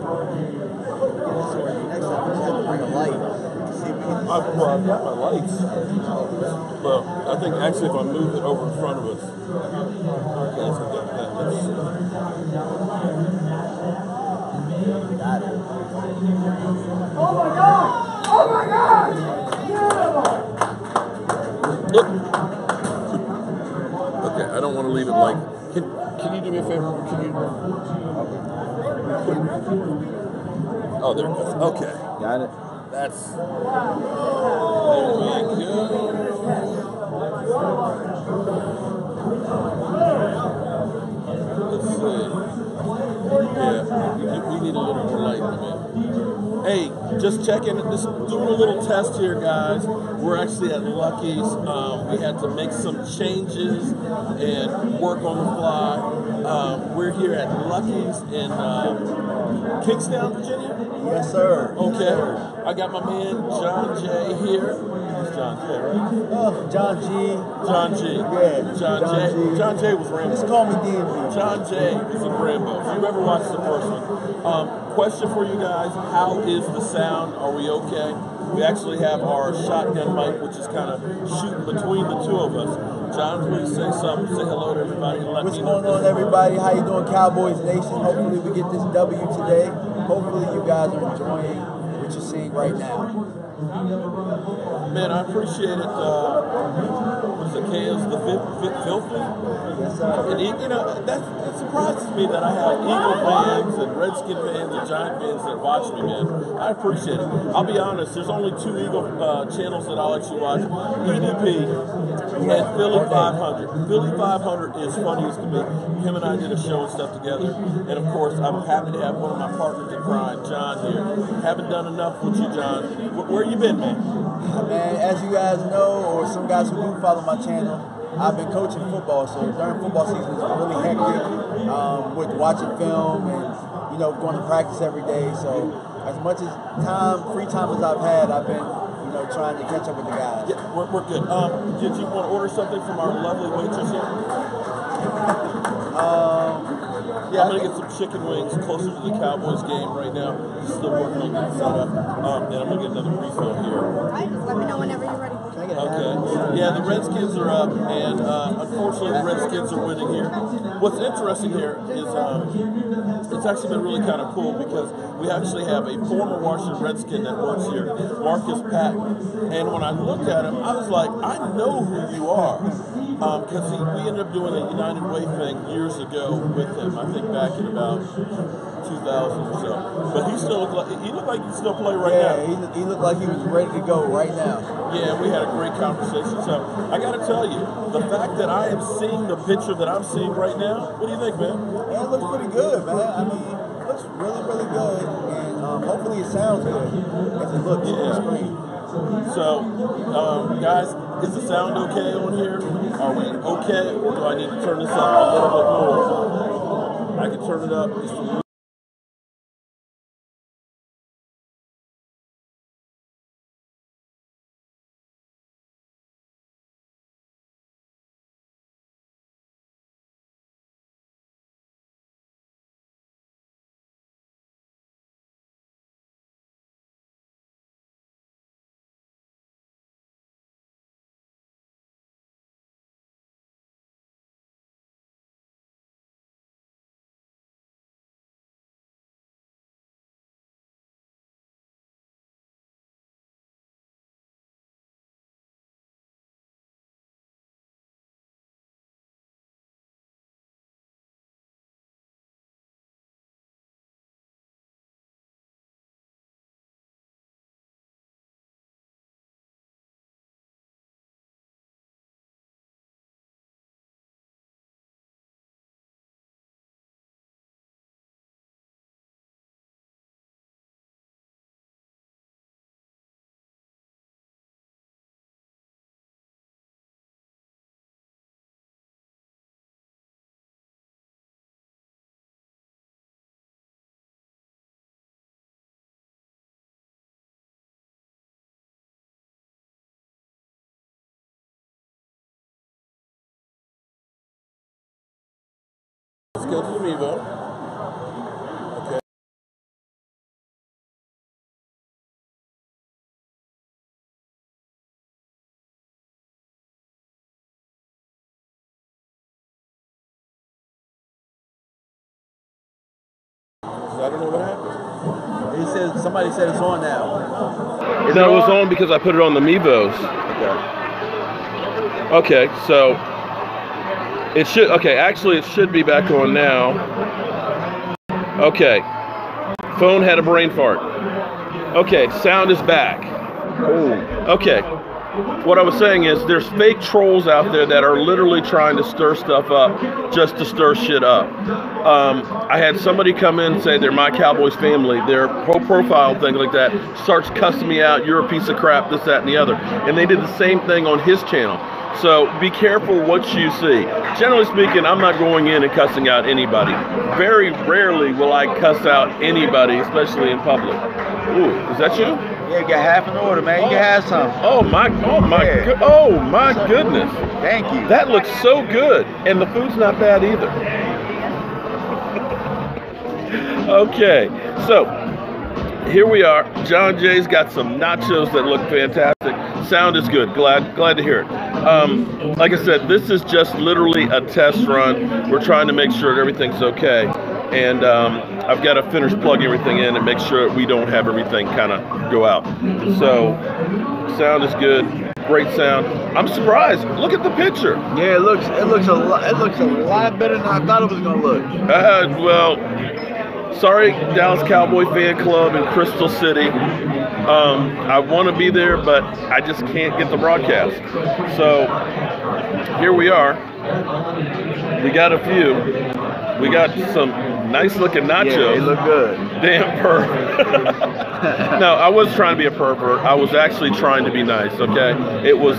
So next time we just have to bring a light. See if we can. I've got my lights. Well, I think actually if I move it over in front of us, let's see. Got it. Oh my God! Oh my God! Look. Okay, I don't want to leave it like. Can you do me a favor? Can you? Oh, there it goes. Okay. Got it. That's. There we go. Let's see. Yeah, we need a little more light, man. Hey, just checking, just doing a little test here, guys. We're actually at Lucky's. We had to make some changes and work on the fly. We're here at Lucky's in Kingstown, Virginia. Yes, sir. Okay. Yes, sir. I got my man John J here. It's John J, right? Oh, John G. John G. Yeah. John J. G. John J was Rambo. Just call me DMV. John J was in Rambo. If you ever watched the first one. Question for you guys: how is the sound? Are we okay? We actually have our shotgun mic, which is kind of shooting between the two of us. John, please say something. Say hello to everybody. And let What's me know going on, everybody? How you doing, Cowboys Nation? Hopefully we get this W today. Hopefully you guys are enjoying what you're seeing right now. Man, I appreciate it. What's the chaos? The filthy? Yes, sir. And you know, it surprises me that I have Eagle fans and Redskin fans and Giant fans that watch me, man. I appreciate it. I'll be honest, there's only two Eagle channels that I'll actually watch. EDP and Philly 500. Philly 500 is funniest to me. Him and I did a show and stuff together. And of course, I'm happy to have one of my partners in crime, John, here. Haven't done enough with you, John. Where you been, man? Man, as you guys know, or some guys who do follow my channel, I've been coaching football, so during football season it's really hectic with watching film and, you know, going to practice every day. So as much as free time as I've had, I've been, you know, trying to catch up with the guys. Yeah, we're good. Did you want to order something from our lovely waitress here? Yeah, I'm going to get some chicken wings closer to the Cowboys game right now. Still working on getting set up. And I'm going to get another refill here. All right, just let me know whenever you're ready. Okay. Yeah, the Redskins are up, and unfortunately the Redskins are winning here. What's interesting here is it's actually been really kind of cool because we actually have a former Washington Redskin that works here, Marcus Patton. And when I looked at him, I was like, I know who you are. Because we ended up doing a United Way thing years ago with him, I think back in about 2000 or so. But he looked like he still play right now. Yeah, he looked like he was ready to go right now. Yeah, we had a great conversation. So I got to tell you, the fact that I am seeing the picture that I'm seeing right now, what do you think, man? Yeah, it looks pretty good, man. I mean, it looks really, really good. And hopefully it sounds good as it looks on the screen. So, guys, is the sound okay on here? Are we okay? Or do I need to turn this up a little bit more? I can turn it up just a little. Let's go to the Revo. I don't know what happened. He said somebody said it's on now. No, it was on because I put it on the Mevos. Okay, so it should. Okay, actually, it should be back on now. Okay, phone had a brain fart. Okay, sound is back. Okay. What I was saying is there's fake trolls out there that are literally trying to stir stuff up just to stir shit up. I had somebody come in and say they're my Cowboys family, their whole profile, thing like that, starts cussing me out, you're a piece of crap, this, that, and the other. And they did the same thing on his channel. So be careful what you see. Generally speaking, I'm not going in and cussing out anybody. Very rarely will I cuss out anybody, especially in public. Ooh, is that you? Yeah, you got half an order, man. You can have some. Oh my goodness. Thank you. That looks so good. And the food's not bad either. Okay, so here we are. John Jay's got some nachos that look fantastic. Sound is good. Glad to hear it. Like I said, this is just literally a test run. We're trying to make sure everything's okay. And I've got to finish plugging everything in and make sure we don't have everything kind of go out. So, sound is good. Great sound. I'm surprised. Look at the picture. Yeah, it looks a lot better than I thought it was gonna look. Well, sorry, Dallas Cowboy fan club in Crystal City. I want to be there, but I just can't get the broadcast. So here we are. We got a few. We got some nice looking nachos. Yeah, they look good. Damn pervert. No, I was trying to be a pervert. I was actually trying to be nice, okay? It was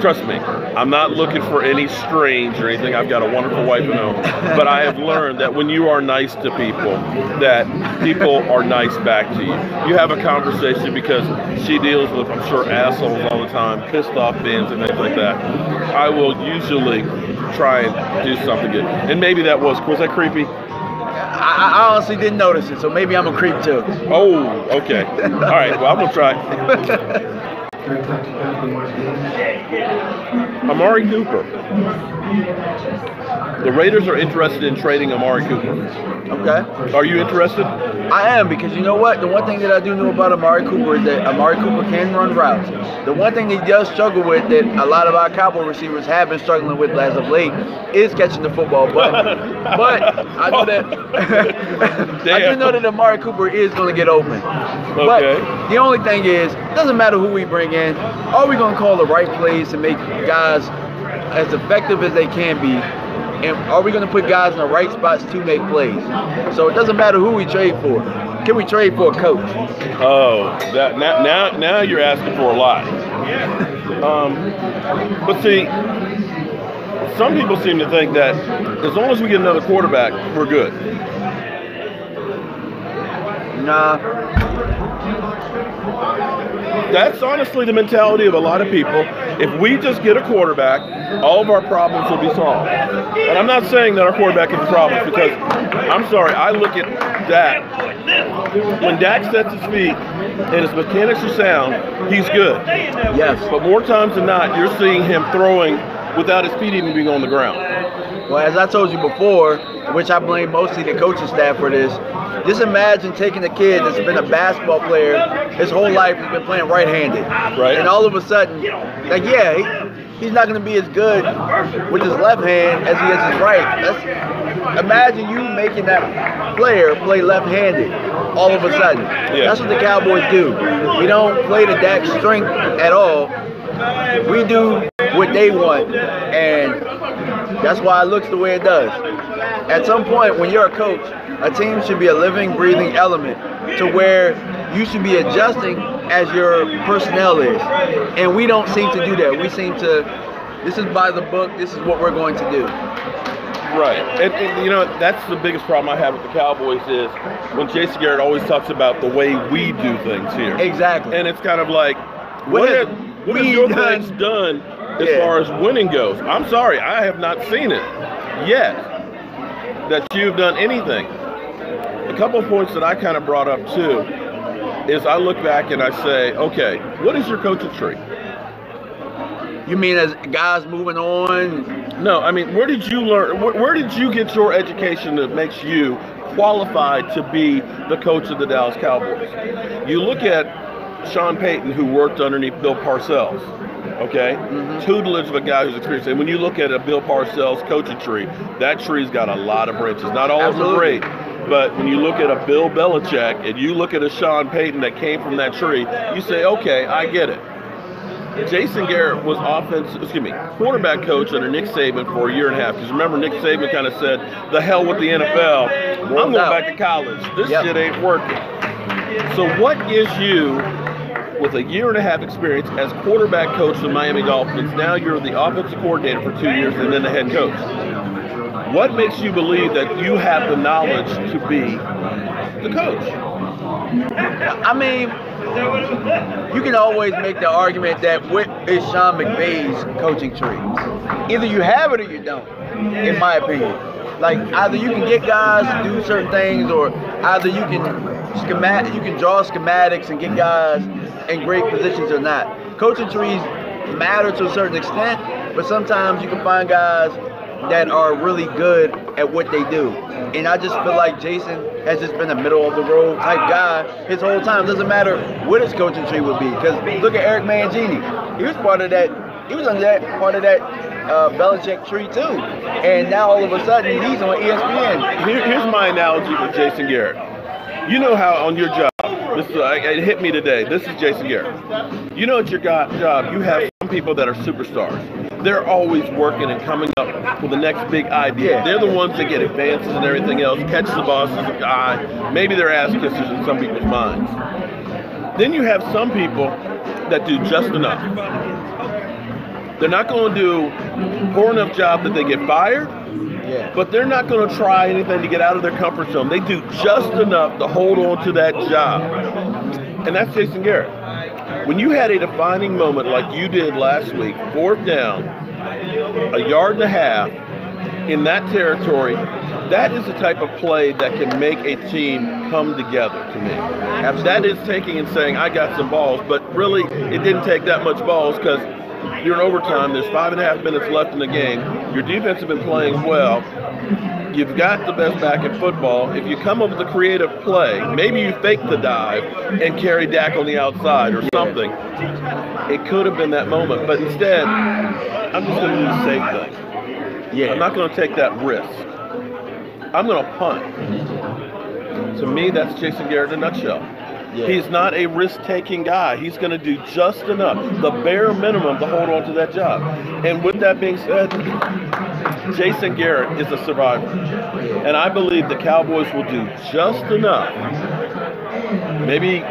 trust me, I'm not looking for any strange or anything. I've got a wonderful wife at home. But I have learned that when you are nice to people, that people are nice back to you. You have a conversation because she deals with, I'm sure, assholes all the time, pissed off fans and things like that. I will usually try and do something good. And maybe that was that creepy? I honestly didn't notice it, so maybe I'm a creep too. Oh, okay. All right, well, I'm going to try. Amari Cooper. The Raiders are interested in trading Amari Cooper. Okay. Are you interested? I am, because you know what? The one thing that I do know about Amari Cooper is that Amari Cooper can run routes. The one thing he does struggle with that a lot of our Cowboy receivers have been struggling with as of late is catching the football. But I know that I do know that Amari Cooper is going to get open. Okay. But the only thing is, it doesn't matter who we bring in. Are we going to call the right plays and make guys as effective as they can be? And are we going to put guys in the right spots to make plays? So it doesn't matter who we trade for. Can we trade for a coach? Oh, now you're asking for a lot. But see, some people seem to think that as long as we get another quarterback, we're good. Nah. That's honestly the mentality of a lot of people. If we just get a quarterback, all of our problems will be solved. And I'm not saying that our quarterback is the problem, because I'm sorry, I look at Dak. When Dak sets his feet and his mechanics are sound, he's good. Yes. But more times than not, you're seeing him throwing without his feet even being on the ground. Well, as I told you before, which I blame mostly the coaching staff for this, just imagine taking a kid that's been a basketball player his whole life, has been playing right-handed. Right. And all of a sudden, like, yeah, he's not going to be as good with his left hand as he is his right. Imagine you making that player play left-handed all of a sudden. Yeah. That's what the Cowboys do. We don't play to Dak's strength at all. We do what they want, and that's why it looks the way it does. At some point, when you're a coach, a team should be a living, breathing element to where you should be adjusting as your personnel is. And we don't seem to do that. We seem to, this is by the book, this is what we're going to do. Right. And you know, that's the biggest problem I have with the Cowboys is when Jason Garrett always talks about the way we do things here. Exactly. And it's kind of like, what have your things done as far as winning goes? I'm sorry, I have not seen it yet that you've done anything. A couple of points that I kind of brought up too is I look back and I say, okay, what is your coaching tree? You mean as guys moving on? No, I mean, where did you learn? Where did you get your education that makes you qualified to be the coach of the Dallas Cowboys. You look at Sean Payton, who worked underneath Bill Parcells, okay? Tutelage of a guy who's experienced. And when you look at a Bill Parcells coaching tree, that tree's got a lot of branches. Not all of them are great, but when you look at a Bill Belichick and you look at a Sean Payton that came from that tree, you say, okay, I get it. Jason Garrett was quarterback coach under Nick Saban for a year and a half. Because remember, Nick Saban kind of said, the hell with the NFL. I'm going back to college. This shit ain't working. So what gives you, with a year and a half experience as quarterback coach of the Miami Dolphins, now you're the offensive coordinator for 2 years and then the head coach. What makes you believe that you have the knowledge to be the coach? I mean, you can always make the argument that what is Sean McVay's coaching tree? Either you have it or you don't, in my opinion. Like, either you can get guys to do certain things, or either you can draw schematics and get guys in great positions or not. Coaching trees matter to a certain extent, but sometimes you can find guys that are really good at what they do. And I just feel like Jason has just been a middle of the road type guy his whole time. Doesn't matter what his coaching tree would be. Because look at Eric Mangini. He was part of that. He was under that part of that Belichick tree too. And now all of a sudden he's on ESPN. Here's my analogy with Jason Garrett. You know how on your job, it hit me today. This is Jason Garrett. You know at your job, you have some people that are superstars. They're always working and coming up with the next big idea. They're the ones that get advances and everything else, catch the boss's eye. Maybe they're ass kissers in some people's minds. Then you have some people that do just enough. They're not going to do a poor enough job that they get fired, but they're not going to try anything to get out of their comfort zone. They do just enough to hold on to that job. And that's Jason Garrett. When you had a defining moment like you did last week, 4th down, a yard and a half in that territory, that is the type of play that can make a team come together to me. That is taking and saying, I got some balls, but really it didn't take that much balls because you're in overtime, there's 5.5 minutes left in the game, your defense has been playing well, you've got the best back in football. If you come up with a creative play, maybe you fake the dive and carry Dak on the outside or something. It could have been that moment, but instead, I'm just going to do the safe thing. I'm not going to take that risk. I'm going to punt. To me, that's Jason Garrett in a nutshell. He's not a risk-taking guy. He's going to do just enough, the bare minimum, to hold on to that job. And with that being said, Jason Garrett is a survivor. And I believe the Cowboys will do just enough, maybe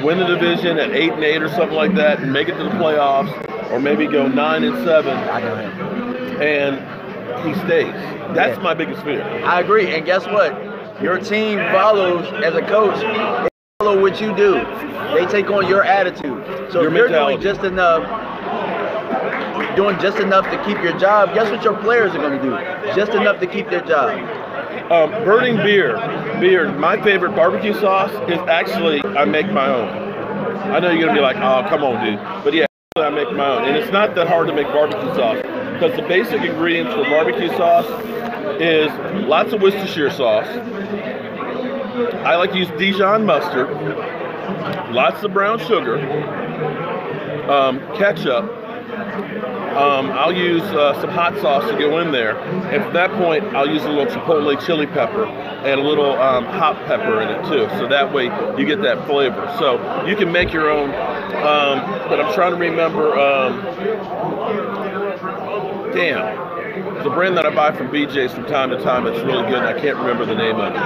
win the division at 8-8 or something like that and make it to the playoffs, or maybe go 9-7, and he stays. That's my biggest fear. I agree. And guess what? Your team follows, as a coach, they follow what you do. They take on your attitude. So if you're doing just enough to keep your job, guess what your players are going to do? Just enough to keep their job. Burning beer. My favorite barbecue sauce is actually, I make my own. I know you're going to be like, oh, come on, dude. But yeah, I make my own. And it's not that hard to make barbecue sauce because the basic ingredients for barbecue sauce is lots of Worcestershire sauce. I like to use Dijon mustard, lots of brown sugar, ketchup. I'll use some hot sauce to go in there. And from that point, I'll use a little chipotle chili pepper and a little hot pepper in it too. So that way you get that flavor. So you can make your own, but I'm trying to remember, the brand that I buy from BJ's from time to time, it's really good, and I can't remember the name of it.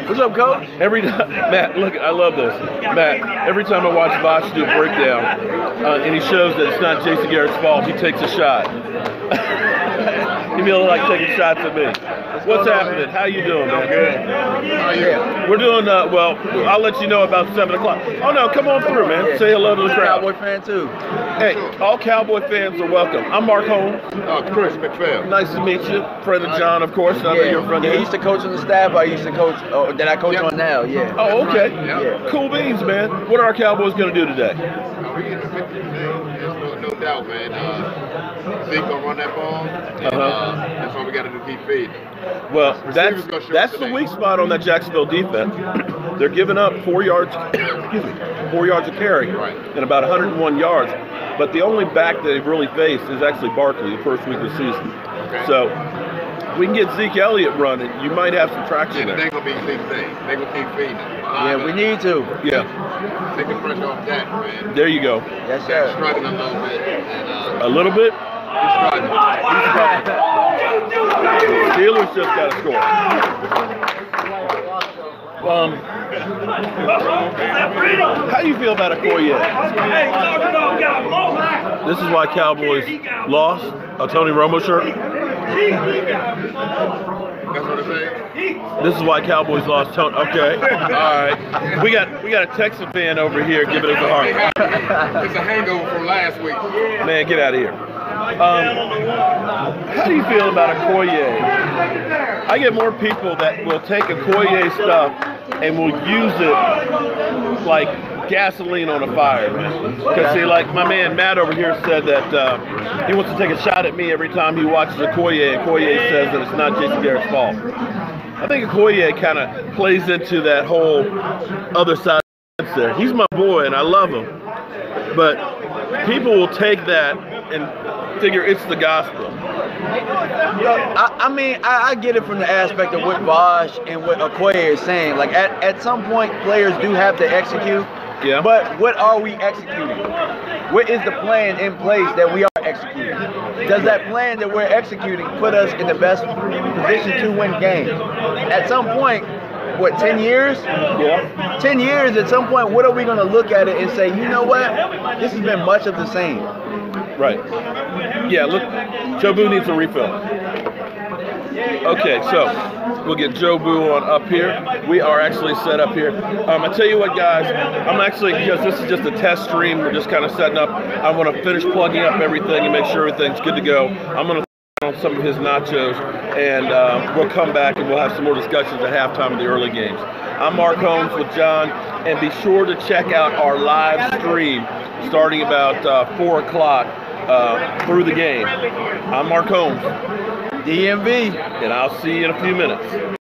What's up, Coach? Matt, look, I love this. Matt, every time I watch Vosh do a breakdown, and he shows that it's not Jason Garrett's fault, he takes a shot. He feels like taking shots at me. What's happening? How you doing, man? Good. We're doing, well, I'll let you know about 7 o'clock. Oh, no, come on through, man. Say hello to the crowd. Cowboy fan, too. Hey, all Cowboy fans are welcome. I'm Mark Holmes. Chris McPhail. Nice to meet you. Friend of John, of course. I know you're a friend of he used to coach on the staff. I used to coach, that I coach on now, Oh, okay. Cool beans, man. What are our Cowboys going to do today? We get the victory today. There's no doubt, man. Zeke gonna run that ball, and that's all we got to do, keep feeding. Well, that's the weak spot on that Jacksonville defense. They're giving up 4 yards, 4 yards of carry, and about 101 yards. But the only back that they've really faced is actually Barkley the first week of the season. Okay. So we can get Zeke Elliott running. You might have some traction there. They're gonna be Zeke's thing. They're gonna keep feeding him. Yeah, we need to. Yeah. Take the pressure off Dak, man. There you go. Yes, sir. Struggling a little bit. And, A little bit. he's struggling. Steelers just got a score. How do you feel about Okoye? This is why Cowboys lost a Tony Romo shirt. That's what I say. This is why Cowboys lost Tony. Okay, all right. We got a Texan fan over here giving us a heart. It's a hangover from last week. Man, get out of here. How do you feel about Okoye? I get more people that will take Okoye stuff and will use it like gasoline on a fire, man. Because see, like my man Matt over here said that he wants to take a shot at me every time he watches Okoye, and Okoye says that it's not Jason Garrett's fault. I think Okoye kind of plays into that whole other side there. He's my boy, and I love him. But people will take that and figure it's the gospel. I get it from the aspect of what Bosch and what Okoye is saying. Like at some point, players do have to execute. Yeah. But what are we executing? What is the plan in place that we are executing? Does that plan that we're executing put us in the best position to win games? At some point, what, 10 years? Yeah. 10 years, at some point, what are we going to look at it and say, you know what? This has been much of the same. Right. Yeah, look, Joe Boo needs a refill. Okay, so we'll get Joe Boo on up here. We are actually set up here. I tell you what, guys, I'm actually, because this is just a test stream, we're just kind of setting up. I want to finish plugging up everything and make sure everything's good to go. I'm going to on some of his nachos, and we'll come back and we'll have some more discussions at halftime of the early games. I'm Mark Holmes with John, and be sure to check out our live stream starting about 4 o'clock through the game. I'm Mark Holmes. DMV. And I'll see you in a few minutes.